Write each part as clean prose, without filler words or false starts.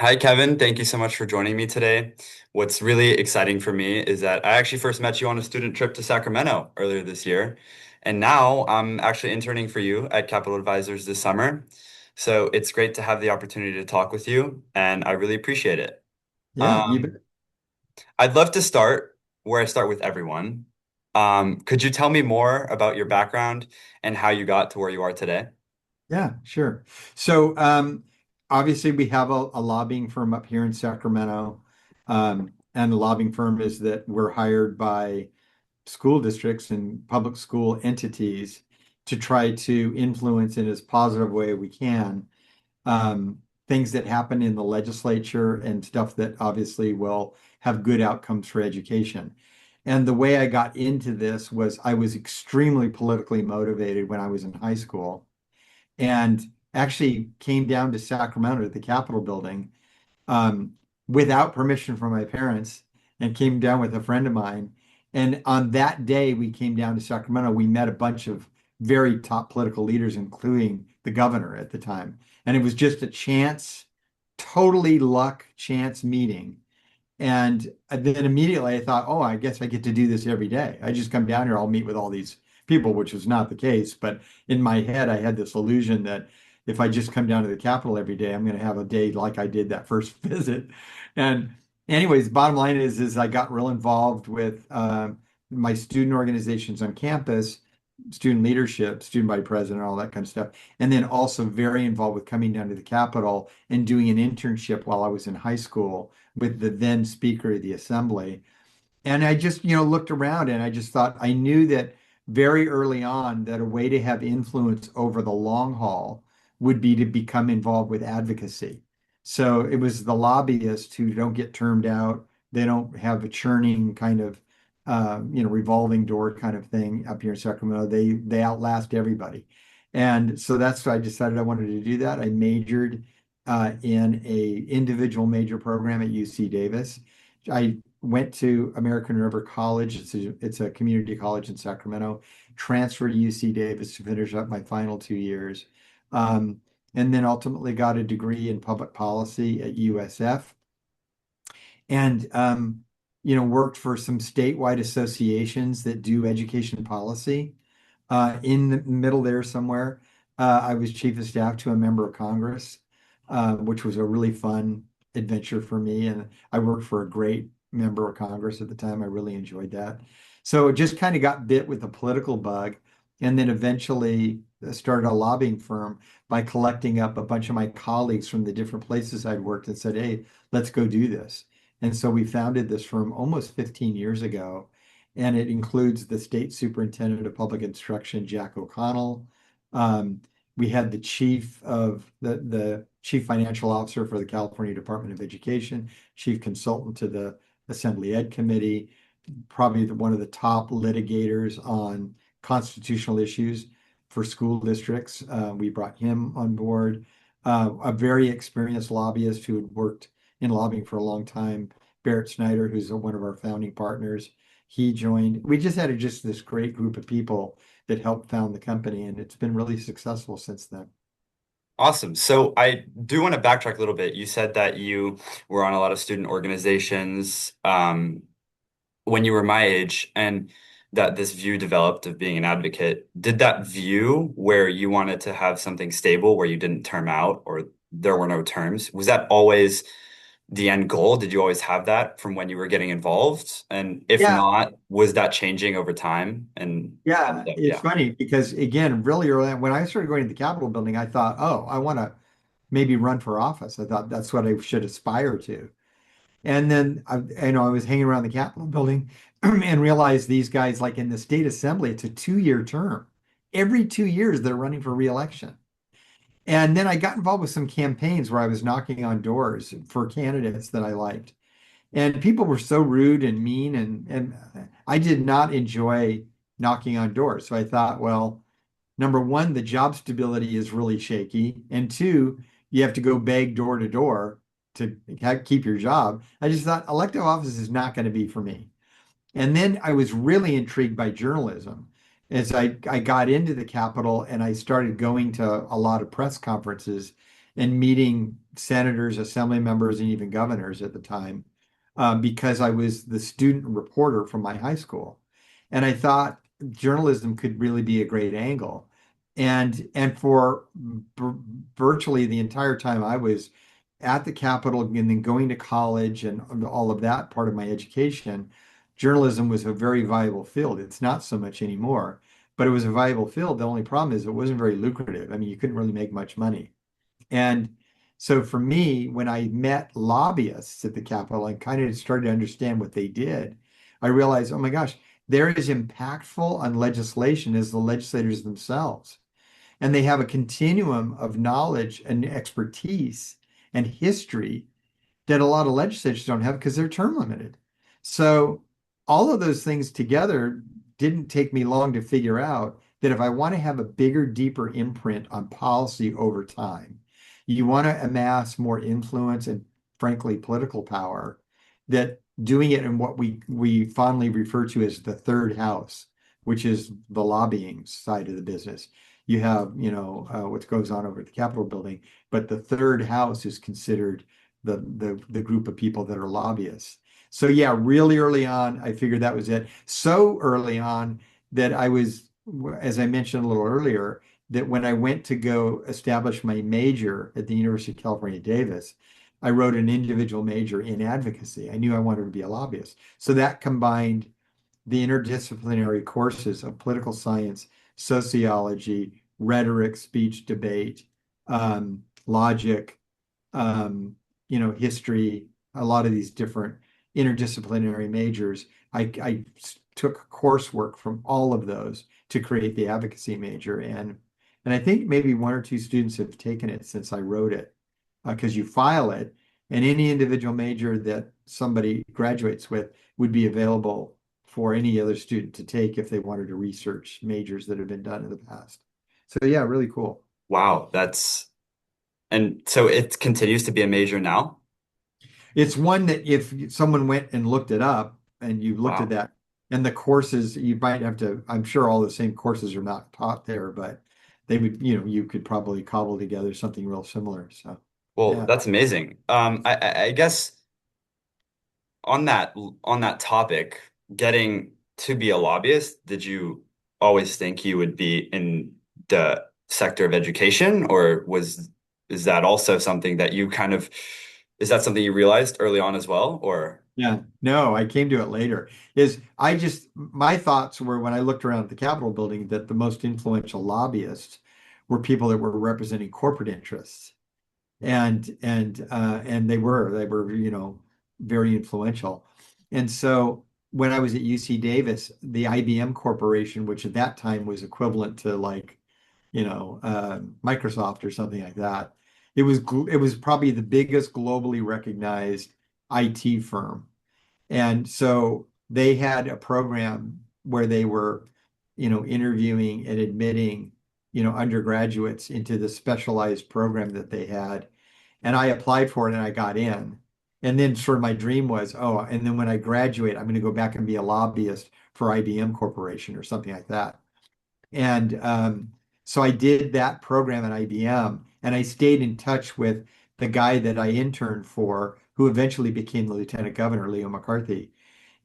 Hi, Kevin. Thank you so much for joining me today. What's really exciting for me is that I actually first met you on a student trip to Sacramento earlier this year. And now I'm actually interning for you at Capitol Advisors this summer. So it's great to have the opportunity to talk with you, and I really appreciate it. Yeah, you Um, bet. I'd love to start where I start with everyone. Could you tell me more about your background and how you got to where you are today? Yeah, sure. So obviously we have a lobbying firm up here in Sacramento. And the lobbying firm is that we're hired by school districts and public school entities to try to influence in as positive way we can things that happen in the legislature and stuff that obviously will have good outcomes for education. And the way I got into this was I was extremely politically motivated when I was in high school and actually came down to Sacramento to the Capitol building um, without permission from my parents and came down with a friend of mine. And on that day, we came down to Sacramento. We met a bunch of very top political leaders, including the governor at the time. And it was just a chance, totally luck chance meeting. And then immediately I thought, oh, I guess I get to do this every day. I just come down here, I'll meet with all these people, which was not the case. But in my head, I had this illusion that if I just come down to the Capitol every day, I'm going to have a day like I did that first visit. And anyways, bottom line is I got real involved with my student organizations on campus, student leadership, student body president, all that kind of stuff. And then also very involved with coming down to the Capitol and doing an internship while I was in high school with the then Speaker of the Assembly. And I just, looked around and I just thought I knew that very early on that a way to have influence over the long haul would be to become involved with advocacy. So it was the lobbyists who don't get termed out. They don't have a churning kind of, revolving door kind of thing up here in Sacramento. They outlast everybody. And so that's why I decided I wanted to do that. I majored in a individual major program at UC Davis. I went to American River College. It's a community college in Sacramento. Transferred to UC Davis to finish up my final 2 years. Um, and then ultimately got a degree in public policy at USF and worked for some statewide associations that do education policy. In the middle there somewhere, I was chief of staff to a member of Congress, which was a really fun adventure for me. And I worked for a great member of Congress at the time. I really enjoyed that. So it just kind of got bit with the political bug, and then eventually started a lobbying firm by collecting up a bunch of my colleagues from the different places I'd worked and said, hey, let's go do this. And so we founded this firm almost 15 years ago, and it includes the state superintendent of public instruction, Jack O'Connell. Um, we had the chief financial officer for the California Department of Education, chief consultant to the Assembly Ed Committee, probably one of the top litigators on constitutional issues for school districts. We brought him on board. A very experienced lobbyist who had worked in lobbying for a long time, Barrett Snyder, who's one of our founding partners. He joined. We just had just this great group of people that helped found the company, and it's been really successful since then. Awesome. So I do want to backtrack a little bit. You said that you were on a lot of student organizations when you were my age, and that this view developed of being an advocate. Did that view where you wanted to have something stable where you didn't term out or there were no terms, was that always the end goal? Did you always have that from when you were getting involved? And if Yeah, not, was that changing over time? And how did yeah, that, it's yeah. funny because again, really early on, when I started going to the Capitol building, I thought, oh, I want to maybe run for office. I thought that's what I should aspire to. And then I was hanging around the Capitol building and realized these guys, like in the state assembly, it's a 2 year term. Every 2 years, they're running for reelection. And then I got involved with some campaigns where I was knocking on doors for candidates that I liked. And people were so rude and mean, and I did not enjoy knocking on doors. So I thought, well, number one, the job stability is really shaky, and two, you have to go beg door to door to keep your job. I just thought elective office is not going to be for me. And then I was really intrigued by journalism as I got into the Capitol and I started going to a lot of press conferences. and meeting senators, assembly members, and even governors at the time, because I was the student reporter from my high school. And I thought journalism could really be a great angle. And for virtually the entire time I was at the Capitol and then going to college and all of that part of my education, journalism was a very viable field. It's not so much anymore, but it was a viable field. The only problem is it wasn't very lucrative. I mean, you couldn't really make much money. And so for me, when I met lobbyists at the Capitol and kind of started to understand what they did, I realized, oh my gosh, they're as impactful on legislation as the legislators themselves. And they have a continuum of knowledge and expertise and history that a lot of legislatures don't have because they're term limited. So all of those things together didn't take me long to figure out that if I want to have a bigger, deeper imprint on policy over time, you want to amass more influence and frankly political power, that doing it in what we fondly refer to as the third house, which is the lobbying side of the business. You have, what goes on over at the Capitol building, but the third house is considered the group of people that are lobbyists. So yeah, really early on, I figured that was it. So early on that I was, as I mentioned a little earlier, that when I went to go establish my major at the University of California, Davis, I wrote an individual major in advocacy. I knew I wanted to be a lobbyist. So that combined the interdisciplinary courses of political science, sociology, rhetoric, speech, debate, logic, history, a lot of these different interdisciplinary majors. I took coursework from all of those to create the advocacy major. And I think maybe one or two students have taken it since I wrote it, because you file it, and any individual major that somebody graduates with would be available for any other student to take if they wanted to research majors that have been done in the past. So yeah, really cool. Wow, and so it continues to be a major now? It's one that if someone went and looked it up and you looked at Wow. that, and the courses, you might have to, I'm sure all the same courses are not taught there, but they would, you could probably cobble together something real similar. So Well, yeah. that's amazing. I guess on that topic, getting to be a lobbyist, did you always think you would be in the sector of education, or is that also something that you kind of is that something you realized early on as well, or Yeah, no, I came to it later. My thoughts were when I looked around at the Capitol building that the most influential lobbyists were people that were representing corporate interests. And they were, very influential. And so when I was at UC Davis, the IBM Corporation, which at that time was equivalent to like, Microsoft or something like that, it was probably the biggest globally recognized IT firm. And so they had a program where they were, interviewing and admitting, undergraduates into the specialized program that they had. And I applied for it and I got in. And then sort of my dream was, oh, and then when I graduate, I'm going to go back and be a lobbyist for IBM Corporation or something like that. And so I did that program at IBM, and I stayed in touch with the guy that I interned for, who eventually became the lieutenant governor, Leo McCarthy.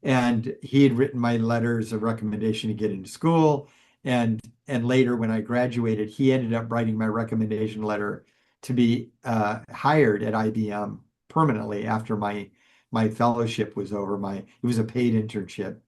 And he had written my letters of recommendation to get into school. And later, when I graduated, he ended up writing my recommendation letter to be hired at IBM permanently after my fellowship was over. It was a paid internship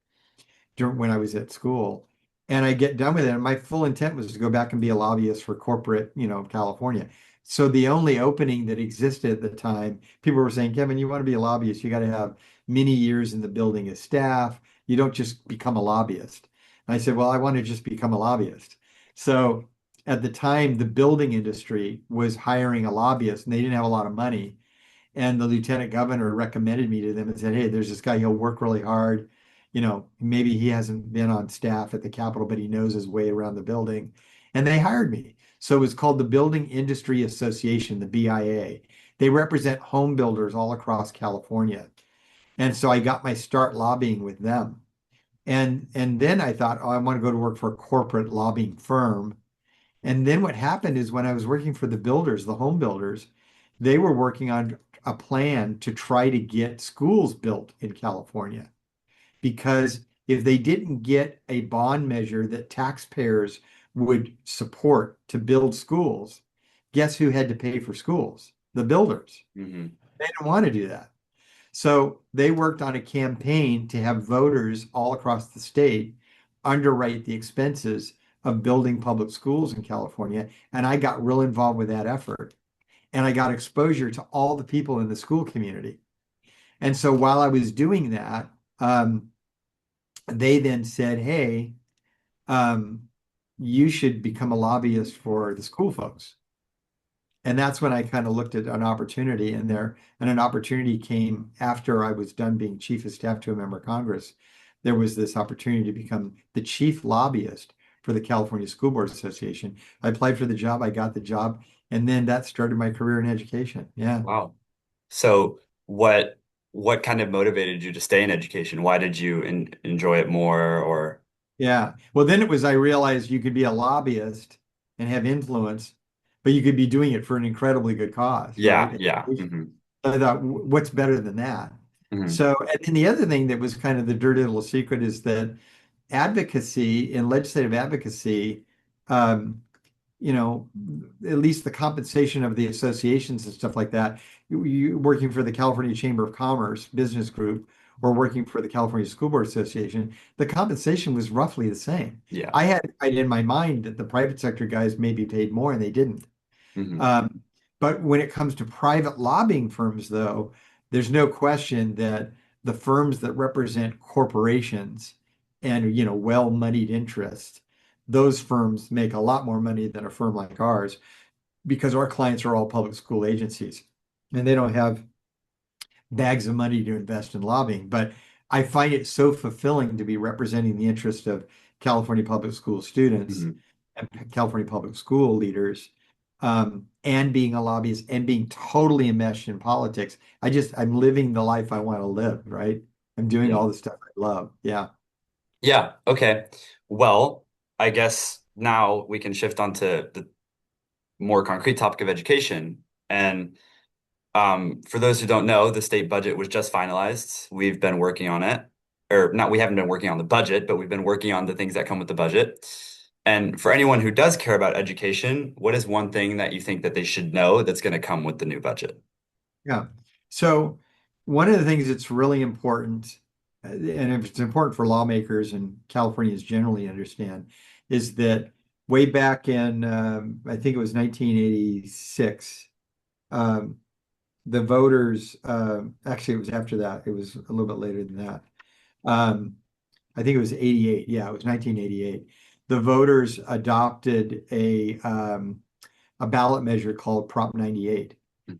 during when I was at school. And I get done with it. And my full intent was to go back and be a lobbyist for corporate, California. So the only opening that existed at the time, people were saying, Kevin, you want to be a lobbyist, you got to have many years in the building as staff. You don't just become a lobbyist. And I said, well, I want to just become a lobbyist. So at the time, the building industry was hiring a lobbyist and they didn't have a lot of money. And the lieutenant governor recommended me to them and said, hey, there's this guy, he'll work really hard. Maybe he hasn't been on staff at the Capitol, but he knows his way around the building. And they hired me. So it was called the Building Industry Association, the BIA. They represent home builders all across California. And so I got my start lobbying with them. And then I thought, oh, I want to go to work for a corporate lobbying firm. And then what happened is when I was working for the builders, the home builders, they were working on a plan to try to get schools built in California. Because if they didn't get a bond measure that taxpayers would support to build schools, guess who had to pay for schools? The builders. Hmm. They didn't want to do that. So they worked on a campaign to have voters all across the state underwrite the expenses of building public schools in California. And I got real involved with that effort. And I got exposure to all the people in the school community. And so while I was doing that, they then said, hey, um, you should become a lobbyist for the school folks. And that's when I kind of looked at an opportunity in there. And an opportunity came after I was done being chief of staff to a member of Congress. There was this opportunity to become the chief lobbyist for the California School Board Association. I applied for the job, I got the job, and then that started my career in education. Yeah. Wow. So what kind of motivated you to stay in education? Why did you enjoy it more or Yeah. Well, then it was I realized you could be a lobbyist and have influence, but you could be doing it for an incredibly good cause, yeah, right? yeah. Hmm. I thought, what's better than that? Hmm. So, and then the other thing that was kind of the dirty little secret is that advocacy and legislative advocacy, um, you know, at least the compensation of the associations and stuff like that, you working for the California Chamber of Commerce Business Group or working for the California School Board Association, the compensation was roughly the same. Yeah. I had in my mind that the private sector guys maybe paid more and they didn't. Hmm. Um, but when it comes to private lobbying firms, though, there's no question that the firms that represent corporations and well-moneyed interests, those firms make a lot more money than a firm like ours because our clients are all public school agencies and they don't have bags of money to invest in lobbying. But I find it so fulfilling to be representing the interest of California public school students Hmm. and California public school leaders, and being a lobbyist and being totally enmeshed in politics. I'm living the life I want to live, right? I'm doing Yeah. all the stuff I love. Yeah. Yeah. Okay. Well, I guess now we can shift on to the more concrete topic of education. And for those who don't know, the state budget was just finalized. We've been working on it, or not, we haven't been working on the budget, but we've been working on the things that come with the budget. And for anyone who does care about education, what is one thing that you think that they should know that's going to come with the new budget? Yeah. So one of the things that's really important, and if it's important for lawmakers and Californians generally understand, is that way back in, I think it was 1986, um, the voters, actually, it was after that. It was a little bit later than that. Um, I think it was 88. Yeah, it was 1988. The voters adopted a ballot measure called Prop 98, and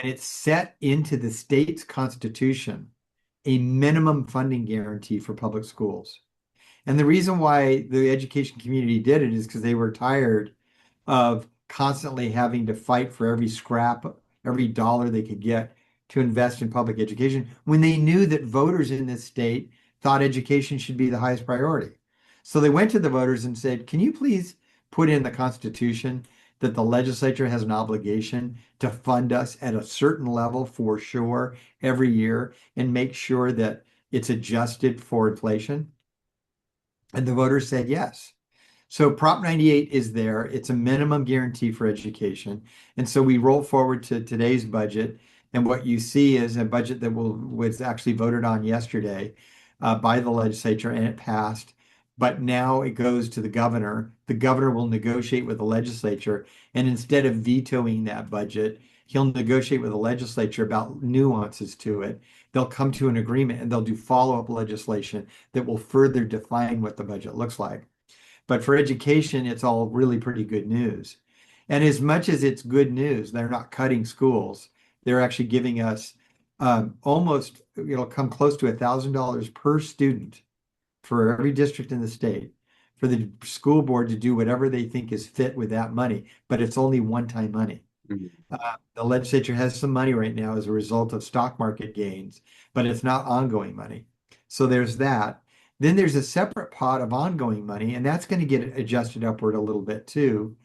it set into the state's constitution a minimum funding guarantee for public schools. And the reason why the education community did it is because they were tired of constantly having to fight for every scrap, every dollar they could get to invest in public education when they knew that voters in this state thought education should be the highest priority. So they went to the voters and said, can you please put in the Constitution that the legislature has an obligation to fund us at a certain level for sure every year and make sure that it's adjusted for inflation? And the voters said yes. So Prop 98 is there. It's a minimum guarantee for education. And so we roll forward to today's budget. And what you see is a budget that was actually voted on yesterday by the legislature and it passed. But now it goes to the governor. The governor will negotiate with the legislature. And instead of vetoing that budget, he'll negotiate with the legislature about nuances to it. They'll come to an agreement and they'll do follow-up legislation that will further define what the budget looks like. But for education, it's all really pretty good news. And as much as it's good news, they're not cutting schools. They're actually giving us almost, it'll come close to $1,000 per student for every district in the state for the school board to do whatever they think is fit with that money. But it's only one-time money. Mhm. The legislature has some money right now as a result of stock market gains, but it's not ongoing money. So there's that. Then there's a separate pot of ongoing money, and that's going to get adjusted upward a little bit too.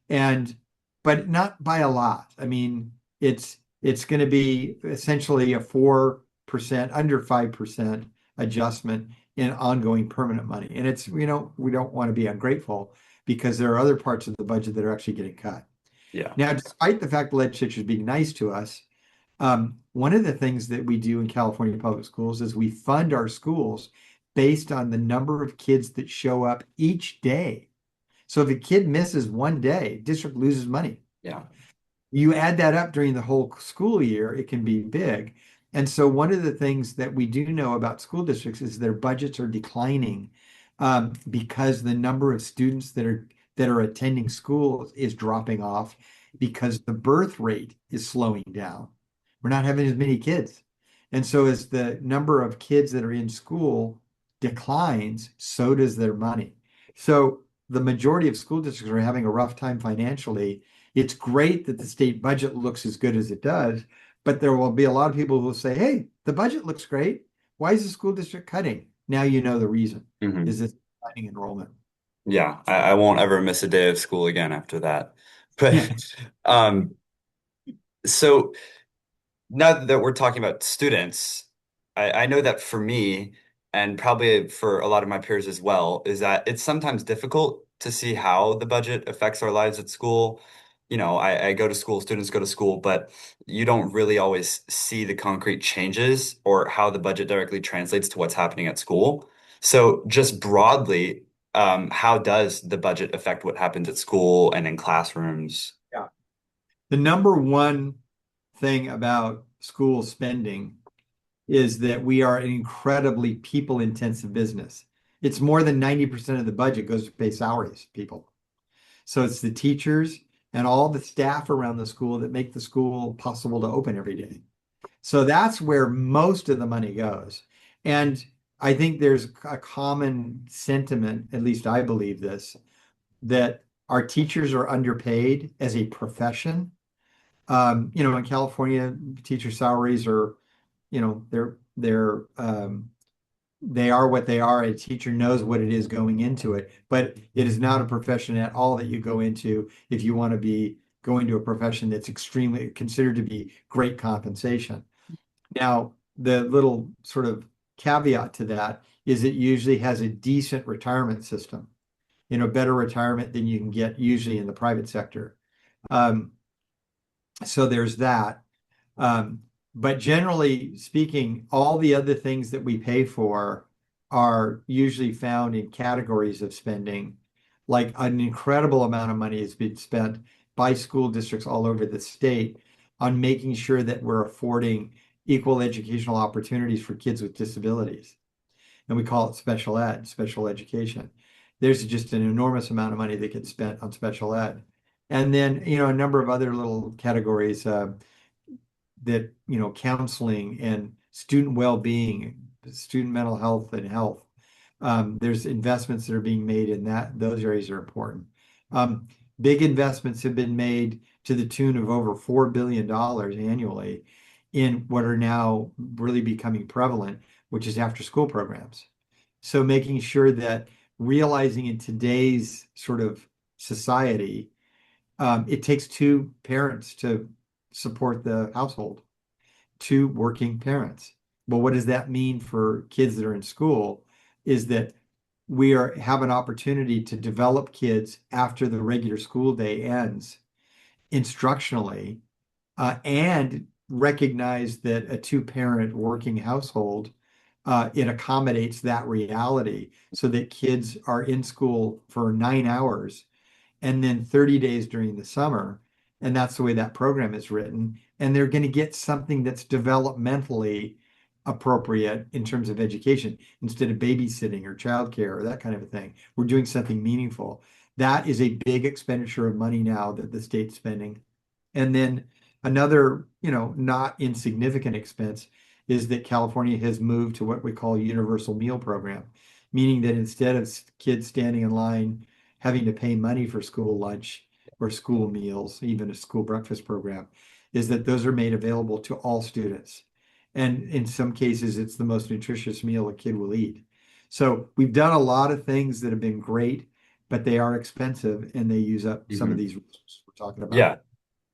And but not by a lot. I mean, it's going to be essentially a 4%, under 5% adjustment in ongoing permanent money. And it's, we don't want to be ungrateful because there are other parts of the budget that are actually getting cut. Yeah. Now, despite the fact the legislature is being nice to us, one of the things that we do in California public schools is we fund our schools based on the number of kids that show up each day. So if a kid misses one day, district loses money. Yeah. You add that up during the whole school year, it can be big. And so one of the things that we do know about school districts is their budgets are declining because the number of students that are attending schools is dropping off because the birth rate is slowing down. We're not having as many kids. And so as the number of kids that are in school declines, so does their money. So the majority of school districts are having a rough time financially. It's great that the state budget looks as good as it does, but there will be a lot of people who will say, hey, the budget looks great. Why is the school district cutting? Now you know the reason Hmm. is this declining enrollment. Yeah. I won't ever miss a day of school again after that. Yeah. But um, so now that we're talking about students, I know that for me, and probably for a lot of my peers as well, is that it's sometimes difficult to see how the budget affects our lives at school. I go to school, students go to school, but you don't really always see the concrete changes or how the budget directly translates to what's happening at school. So just broadly, how does the budget affect what happens at school and in classrooms? Yeah. The number one thing about school spending is that we are an incredibly people-intensive business. It's more than 90% of the budget goes to pay salaries, people. So it's the teachers and all the staff around the school that make the school possible to open every day. So that's where most of the money goes. And I think there's a common sentiment, at least I believe this, that our teachers are underpaid as a profession. In California, teacher salaries are, they are what they are. A teacher knows what it is going into it, but it is not a profession at all that you go into if you want to be going to a profession that's extremely considered to be great compensation. Now, the little sort of caveat to that is it usually has a decent retirement system, better retirement than you can get usually in the private sector. Um, so there's that. Um, but generally speaking, all the other things that we pay for are usually found in categories of spending. Like an incredible amount of money has been spent by school districts all over the state on making sure that we're affording equal educational opportunities for kids with disabilities. And we call it special ed, special education. There's just an enormous amount of money that gets spent on special ed. And then, a number of other little categories. That counseling and student well-being, student mental health and health. There's investments that are being made in those areas are important. Um, Big investments have been made to the tune of over $4 billion annually in what are now really becoming prevalent, which is after-school programs. So making sure that realizing in today's sort of society, it takes two parents to support the household, two working parents. But what does that mean for kids that are in school is that have an opportunity to develop kids after the regular school day ends instructionally, and recognize that a two-parent working household, it accommodates that reality so that kids are in school for 9 hours and then 30 days during the summer. And that's the way that program is written. And they're going to get something that's developmentally appropriate in terms of education instead of babysitting or childcare or that kind of a thing. We're doing something meaningful. That is a big expenditure of money now that the state's spending. And then another, not insignificant expense is that California has moved to what we call universal meal program, meaning that instead of kids standing in line having to pay money for school lunch or school meals, even a school breakfast program, is that those are made available to all students. And in some cases, it's the most nutritious meal a kid will eat. So we've done a lot of things that have been great, but they are expensive and they use up some of Mhm. these resources we're talking about. Yeah.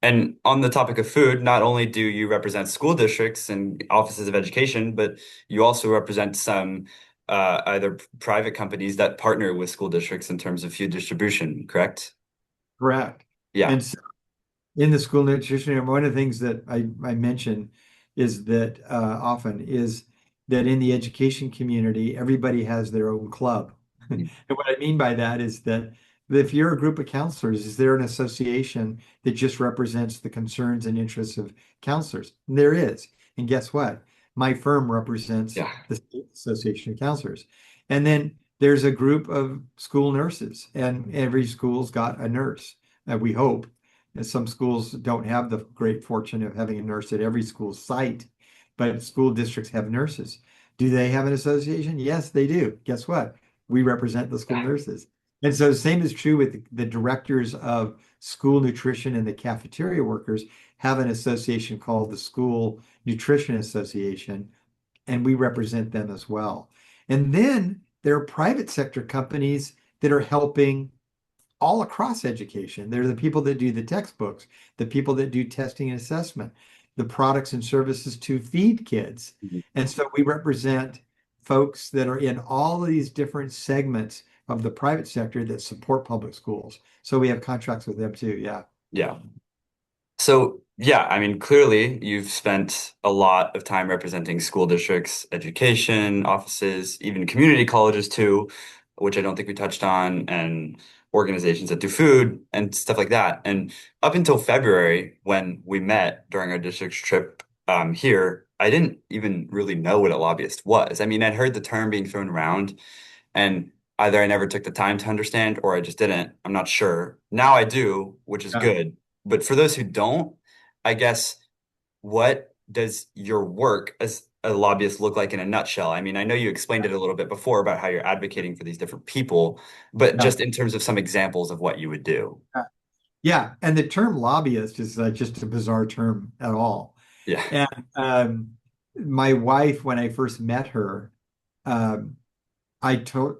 And on the topic of food, not only do you represent school districts and offices of education, but you also represent some either private companies that partner with school districts in terms of food distribution, correct? Correct. Yeah. And so in the school nutrition, and one of the things that I mention is that often is that in the education community, everybody has their own club. Mhm. And what I mean by that is that if you're a group of counselors, is there an association that just represents the concerns and interests of counselors? And there is. And guess what? My firm represents Yeah. the State Association of Counselors. And then there's a group of school nurses, and every school's got a nurse, we hope. And some schools don't have the great fortune of having a nurse at every school site, but school districts have nurses. Do they have an association? Yes, they do. Guess what? We represent the school nurses. And so the same is true with the directors of school nutrition, and the cafeteria workers have an association called the School Nutrition Association, and we represent them as well. And then there are private sector companies that are helping all across education. They're the people that do the textbooks, the people that do testing and assessment, the products and services to feed kids. Mhm. And so we represent folks that are in all of these different segments of the private sector that support public schools. So we have contracts with them too. Yeah. Yeah. So, yeah, I mean, clearly you've spent a lot of time representing school districts, education offices, even community colleges too, which I don't think we touched on, and organizations that do food and stuff like that. And up until February, when we met during our district's trip here, I didn't even really know what a lobbyist was. I mean, I'd heard the term being thrown around, and either I never took the time to understand or I just didn't. I'm not sure. Now I do, which is Yeah. good. But for those who don't, I guess what does your work as a lobbyist look like in a nutshell? I mean, I know you explained it a little bit before about how you're advocating for these different people, but Yeah. just in terms of some examples of what you would do. Yeah. And the term lobbyist is just a bizarre term at all. Yeah. And my wife, when I first met her, um,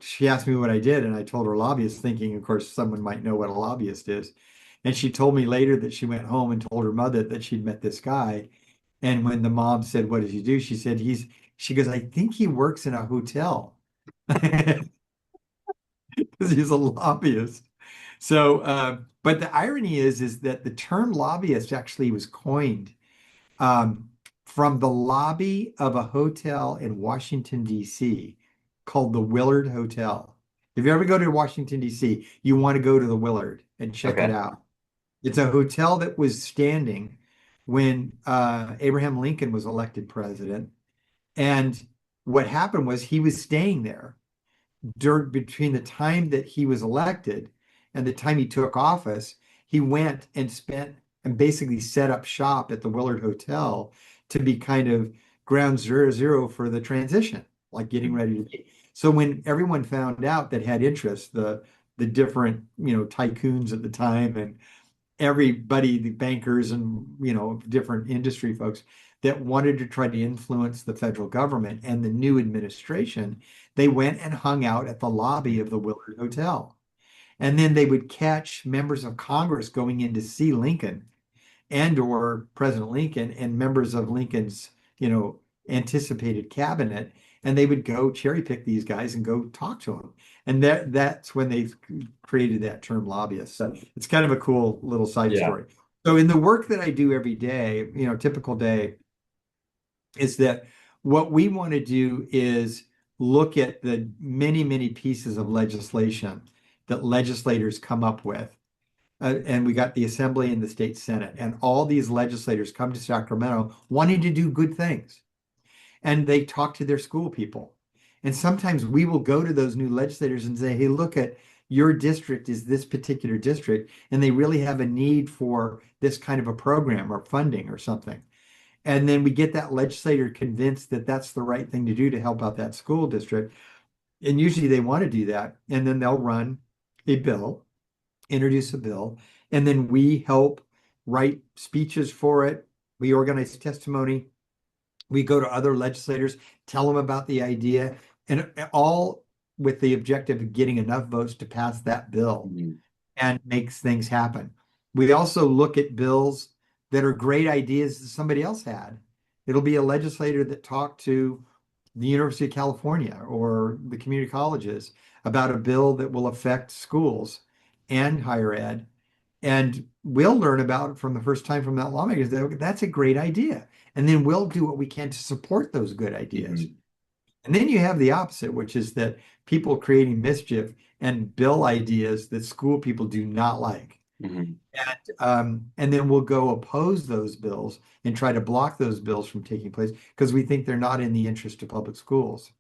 she asked me what I did, and I told her lobbyist, thinking, of course, someone might know what a lobbyist is. And she told me later that she went home and told her mother that she'd met this guy. And when the mom said, "What does he do?" She said, she goes, "I think he works in a hotel." Because he's a lobbyist. So, but the irony is that the term lobbyist actually was coined um, from the lobby of a hotel in Washington, D.C., called the Willard Hotel. If you ever go to Washington, D.C., you want to go to the Willard and check it Okay. out. It's a hotel that was standing when Abraham Lincoln was elected president. And what happened was he was staying there between the time that he was elected and the time he took office. He went and spent and basically set up shop at the Willard Hotel to be kind of ground zero for the transition, like getting Mhm. ready to be. So when everyone found out that had interest, the different, tycoons at the time and everybody, the bankers and, different industry folks that wanted to try to influence the federal government and the new administration, they went and hung out at the lobby of the Willard Hotel. And then they would catch members of Congress going in to see Lincoln and or President Lincoln and members of Lincoln's, anticipated cabinet, and they would go cherry pick these guys and go talk to them. And that's when they created that term lobbyist. So it's kind of a cool little side Yeah. story. So in the work that I do every day, typical day, is that what we want to do is look at the many, many pieces of legislation that legislators come up with, and we got the Assembly and the State Senate, and all these legislators come to Sacramento wanting to do good things, and they talk to their school people. And sometimes we will go to those new legislators and say, "Hey, look at your district is this particular district, and they really have a need for this kind of a program or funding or something." And then we get that legislator convinced that that's the right thing to do to help out that school district. And usually they want to do that, and then they'll run a bill, introduce a bill, and then we help write speeches for it. We organize testimony. We go to other legislators, tell them about the idea, and all with the objective of getting enough votes to pass that bill Mhm. and makes things happen. We also look at bills that are great ideas that somebody else had. It'll be a legislator that talked to the University of California or the community colleges about a bill that will affect schools and higher ed. And we'll learn about it from the first time from that lawmaker. That's a great idea. And then we'll do what we can to support those good ideas. Mhm. And then you have the opposite, which is that people creating mischief and bill ideas that school people do not like. Mhm. And then we'll go oppose those bills and try to block those bills from taking place because we think they're not in the interest of public schools.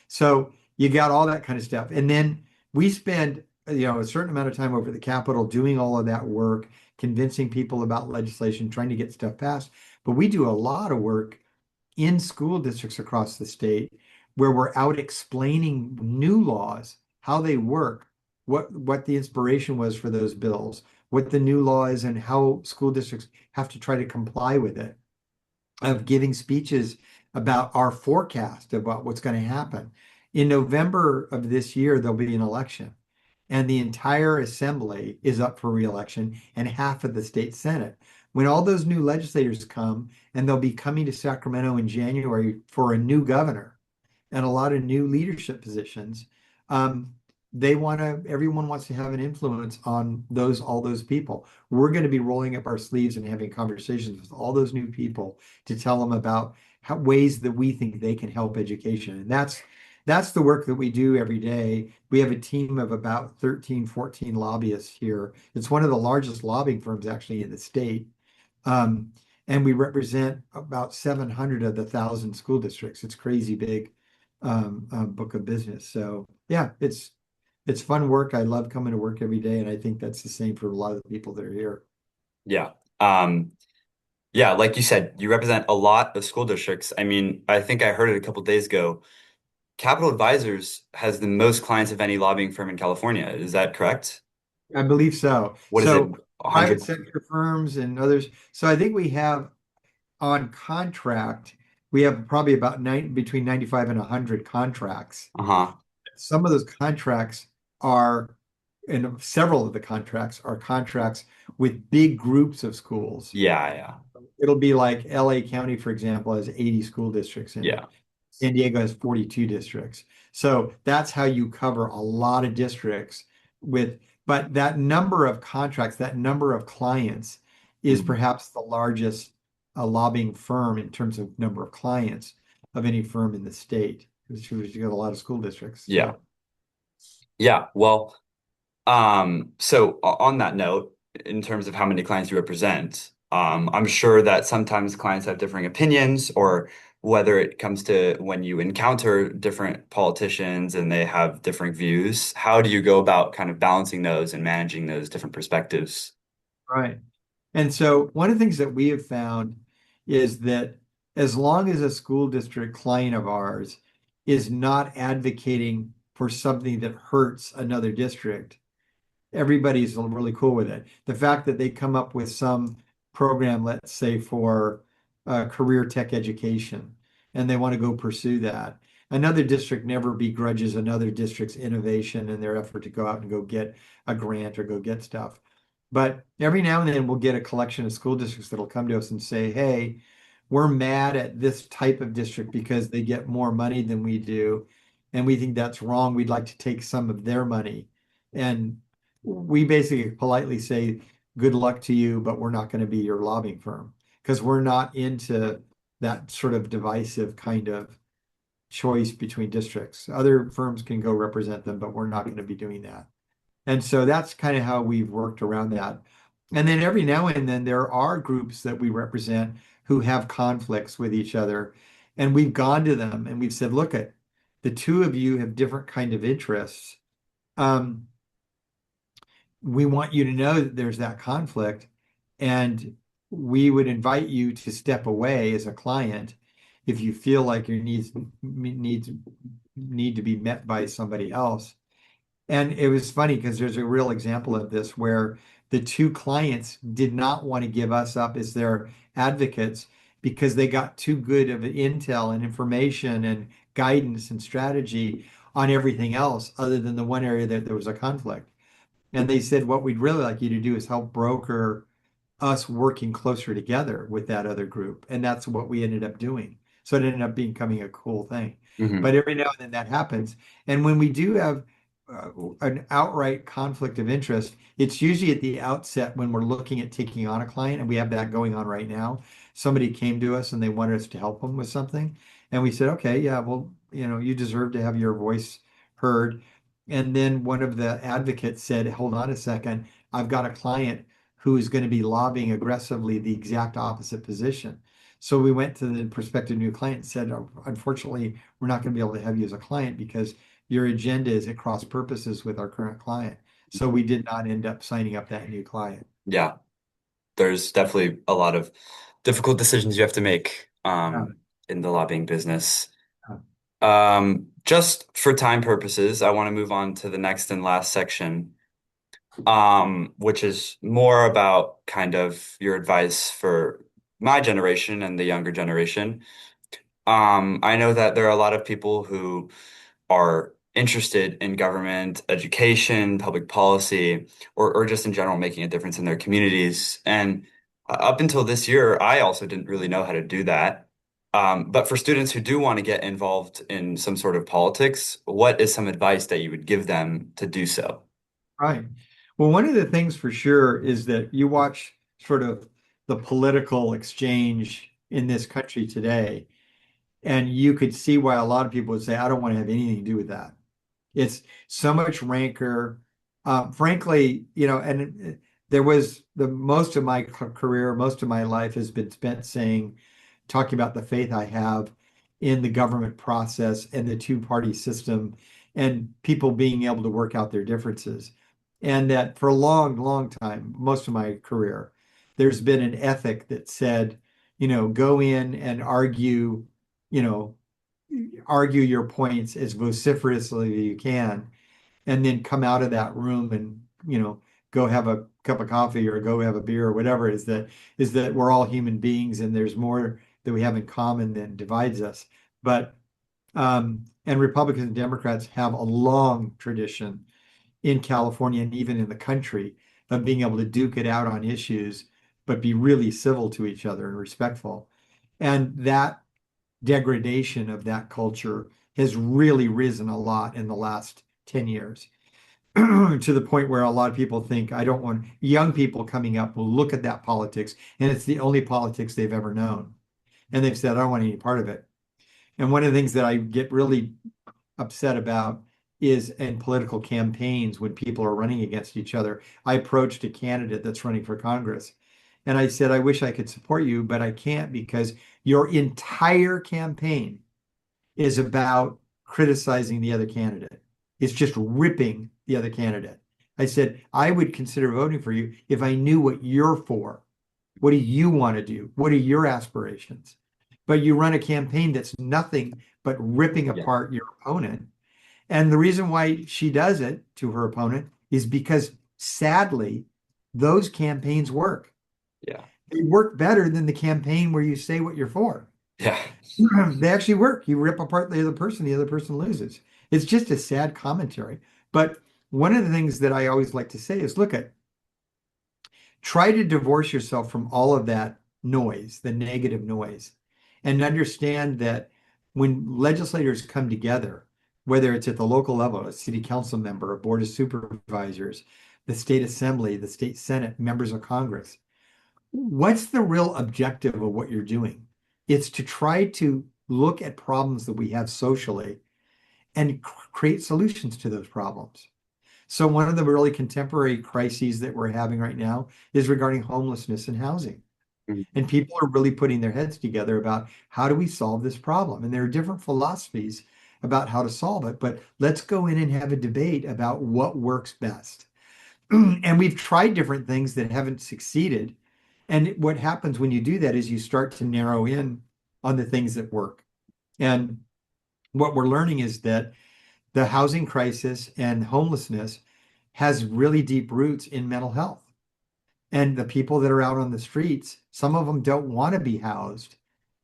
So you got all that kind of stuff. And then we spend, a certain amount of time over at the Capitol doing all of that work, convincing people about legislation, trying to get stuff passed. But we do a lot of work in school districts across the state where we're out explaining new laws, how they work, what the inspiration was for those bills, what the new law is, and how school districts have to try to comply with it, of giving speeches about our forecast about what's going to happen. In November of this year, there'll be an election, and the entire assembly is up for reelection and half of the state senate. When all those new legislators come, and they'll be coming to Sacramento in January for a new governor and a lot of new leadership positions, um, everyone wants to have an influence on all those people. We're going to be rolling up our sleeves and having conversations with all those new people to tell them about ways that we think they can help education. And that's the work that we do every day. We have a team of about 13, 14 lobbyists here. It's one of the largest lobbying firms actually in the state. Um, and we represent about 700 of the 1,000 school districts. It's crazy big book of business. So yeah, it's fun work. I love coming to work every day, and I think that's the same for a lot of the people that are here. Yeah. Yeah, like you said, you represent a lot of school districts. I mean, I think I heard it a couple days ago. Capitol Advisors has the most clients of any lobbying firm in California. Is that correct? I believe so. What is it? So private 100? sector firms and others. So I think we have on contract, we have probably about between 95 and 100 contracts. Uh-huh. Some of those contracts are, and several of the contracts are contracts with big groups of schools. Yeah, yeah. It'll be like LA County, for example, has 80 school districts in it. Yeah. San Diego has 42 districts. So that's how you cover a lot of districts but that number of contracts, that number of clients is Mhm. perhaps the largest lobbying firm in terms of number of clients of any firm in the state. Because you got a lot of school districts. Yeah. So Yeah. Well, so on that note, in terms of how many clients you represent, I'm sure that sometimes clients have differing opinions, or whether it comes to when you encounter different politicians and they have different views, how do you go about kind of balancing those and managing those different perspectives? right. And so one of the things that we have found is that as long as a school district client of ours is not advocating for something that hurts another district, everybody's really cool with it. The fact that they come up with some program, let's say for career tech education, and they want to go pursue that. Another district never begrudges another district's innovation and their effort to go out and go get a grant or go get stuff. But every now and then we'll get a collection of school districts that'll come to us and say, hey, we're mad at this type of district because they get more money than we do. And we think that's wrong. We'd like to take some of their money. And we basically politely say, good luck to you, but we're not going to be your lobbying firm because we're not into that sort of divisive kind of choice between districts. Other firms can go represent them, but we're not going to be doing that. And so that's kind of how we've worked around that. And then every now and then there are groups that we represent who have conflicts with each other. And we've gone to them and we've said, look, the two of you have different kind of interests. Um, we want you to know that there's that conflict, and we would invite you to step away as a client if you feel like your needs need to be met by somebody else. And it was funny because there's a real example of this where the two clients did not want to give us up as their advocates because they got too good of intel and information and guidance and strategy on everything else other than the one area that there was a conflict. And they said, what we'd really like you to do is help broker us working closer together with that other group. And that's what we ended up doing. So it ended up becoming a cool thing. Hmm. But every now and then that happens. And when we do have an outright conflict of interest, it's usually at the outset when we're looking at taking on a client, and we have that going on right now. Somebody came to us and they wanted us to help them with something. And we said, okay, yeah, well, you deserve to have your voice heard. And then one of the advocates said, hold on a second, I've got a client who is going to be lobbying aggressively the exact opposite position. So we went to the prospective new client and said, "Oh, unfortunately, we're not going to be able to have you as a client because your agenda is at cross purposes with our current client." So we did not end up signing up that new client. Yeah, there's definitely a lot of difficult decisions you have to make Yeah. in the lobbying business. Yeah. Just for time purposes, I want to move on to the next and last section, which is more about kind of your advice for my generation and the younger generation. I know that there are a lot of people who are interested in government, education, public policy, or just in general making a difference in their communities. And up until this year, I also didn't really know how to do that. But for students who do want to get involved in some sort of politics, what is some advice that you would give them to do so? Right. Well, one of the things for sure is that you watch sort of the political exchange in this country today, and you could see why a lot of people would say, I don't want to have anything to do with that. It's so much rancor. Frankly, and there was the most of my career, most of my life has been spent talking about the faith I have in the government process and the two-party system and people being able to work out their differences. And that for a long, long time, most of my career, there's been an ethic that said, go in and you know, argue your points as vociferously as you can, and then come out of that room and, go have a cup of coffee or go have a beer or whatever is that we're all human beings and there's more that we have in common than divides us. But and Republicans and Democrats have a long tradition in California and even in the country of being able to duke it out on issues, but be really civil to each other and respectful. And that degradation of that culture has really risen a lot in the last 10 years to the point where a lot of people think I don't want young people coming up will look at that politics and it's the only politics they've ever known. And they've said, I don't want any part of it. And one of the things that I get really upset about is in political campaigns when people are running against each other. I approached a candidate that's running for Congress and I said, I wish I could support you, but I can't because your entire campaign is about criticizing the other candidate. It's just ripping the other candidate. I said, I would consider voting for you if I knew what you're for. What do you want to do? What are your aspirations? But you run a campaign that's nothing but ripping Yeah, apart your opponent. And the reason why she does it to her opponent is because sadly, those campaigns work. yeah, They work better than the campaign where you say what you're for. yeah, They actually work. You rip apart the other person loses. It's just a sad commentary. But one of the things that I always like to say is look at try to divorce yourself from all of that noise, the negative noise, and understand that when legislators come together, whether it's at the local level, a city council member, a board of supervisors, the state assembly, the state senate, members of Congress, what's the real objective of what you're doing? It's to try to look at problems that we have socially and create solutions to those problems. So one of the really contemporary crises that we're having right now is regarding homelessness and housing. mhm, And people are really putting their heads together about how do we solve this problem? And there are different philosophies about how to solve it, but let's go in and have a debate about what works best. And we've tried different things that haven't succeeded. And what happens when you do that is you start to narrow in on the things that work. And what we're learning is that the housing crisis and homelessness has really deep roots in mental health. And the people that are out on the streets, some of them don't want to be housed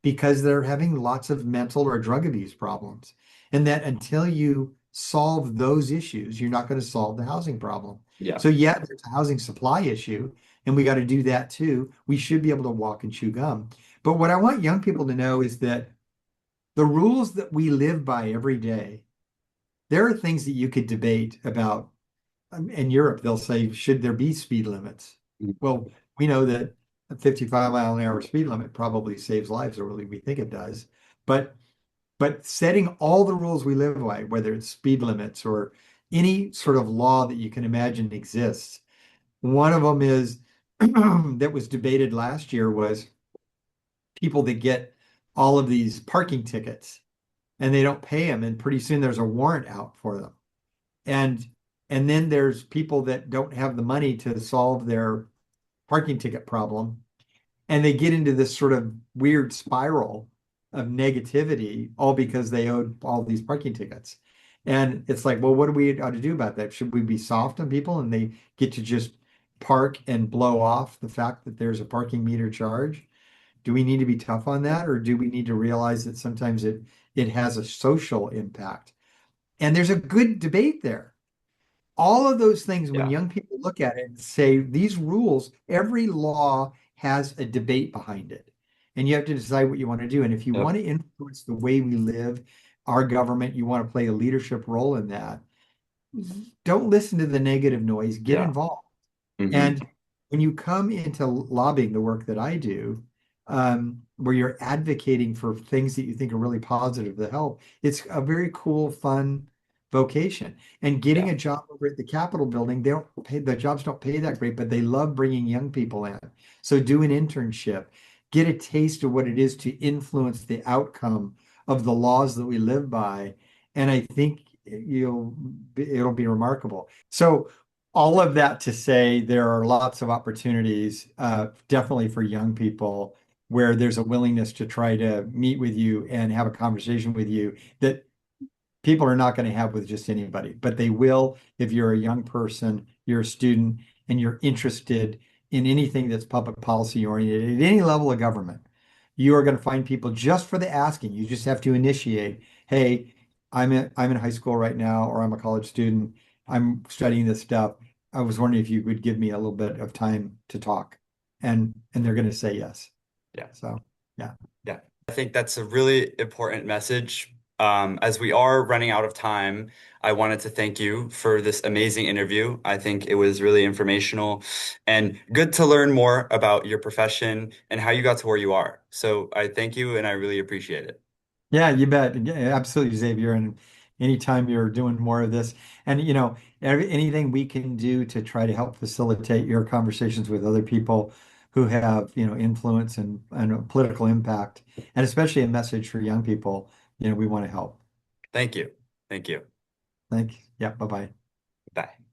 because they're having lots of mental or drug abuse problems. And that until you solve those issues, you're not going to solve the housing problem. Yeah. So yeah, there's a housing supply issue, and we got to do that too. We should be able to walk and chew gum. But what I want young people to know is that the rules that we live by every day, there are things that you could debate about. In Europe, they'll say, should there be speed limits? Mm. Well, we know that a 55-mile-an-hour speed limit probably saves lives, or really we think it does. But setting all the rules we live by, whether it's speed limits or any sort of law that you can imagine exists, one of them is that was debated last year was people that get all of these parking tickets and they don't pay them, and pretty soon there's a warrant out for them. And then there's people that don't have the money to solve their parking ticket problem, and they get into this sort of weird spiral of negativity, all because they owed all these parking tickets. And it's like, well, what do we ought to do about that? Should we be soft on people and they get to just park and blow off the fact that there's a parking meter charge? Do we need to be tough on that, or do we need to realize that sometimes it has a social impact? And there's a good debate there. All of those things, when Yeah. young people look at it and say, these rules, every law has a debate behind it. And you have to decide what you want to do. And if you Yep. want to influence the way we live, our government, you want to play a leadership role in that, don't listen to the negative noise, get Yeah. involved. Hmm. And when you come into lobbying, the work that I do, where you're advocating for things that you think are really positive to help, it's a very cool, fun vocation. And Yeah. getting a job over at the Capitol building, they don't pay, the jobs don't pay that great, but they love bringing young people in. So do an internship, get a taste of what it is to influence the outcome of the laws that we live by. And I think it'll be remarkable. So all of that to say there are lots of opportunities, definitely for young people, where there's a willingness to try to meet with you and have a conversation with you that people are not going to have with just anybody, but they will if you're a young person, you're a student, and you're interested in anything that's public policy oriented at any level of government. You are going to find people just for the asking. You just have to initiate, hey, I'm in high school right now, or I'm a college student. I'm studying this stuff. I was wondering if you would give me a little bit of time to talk. And they're going to say yes. Yeah. So yeah. Yeah. I think that's a really important message. As we are running out of time, I wanted to thank you for this amazing interview. I think it was really informational and good to learn more about your profession and how you got to where you are. So I thank you and I really appreciate it. Yeah, you bet. Yeah, absolutely, Xavier. And anytime you're doing more of this, and anything we can do to try to help facilitate your conversations with other people who have, influence and a political impact, and especially a message for young people, we want to help. Thank you. Thank you. Thank you. Yeah, bye-bye. Bye.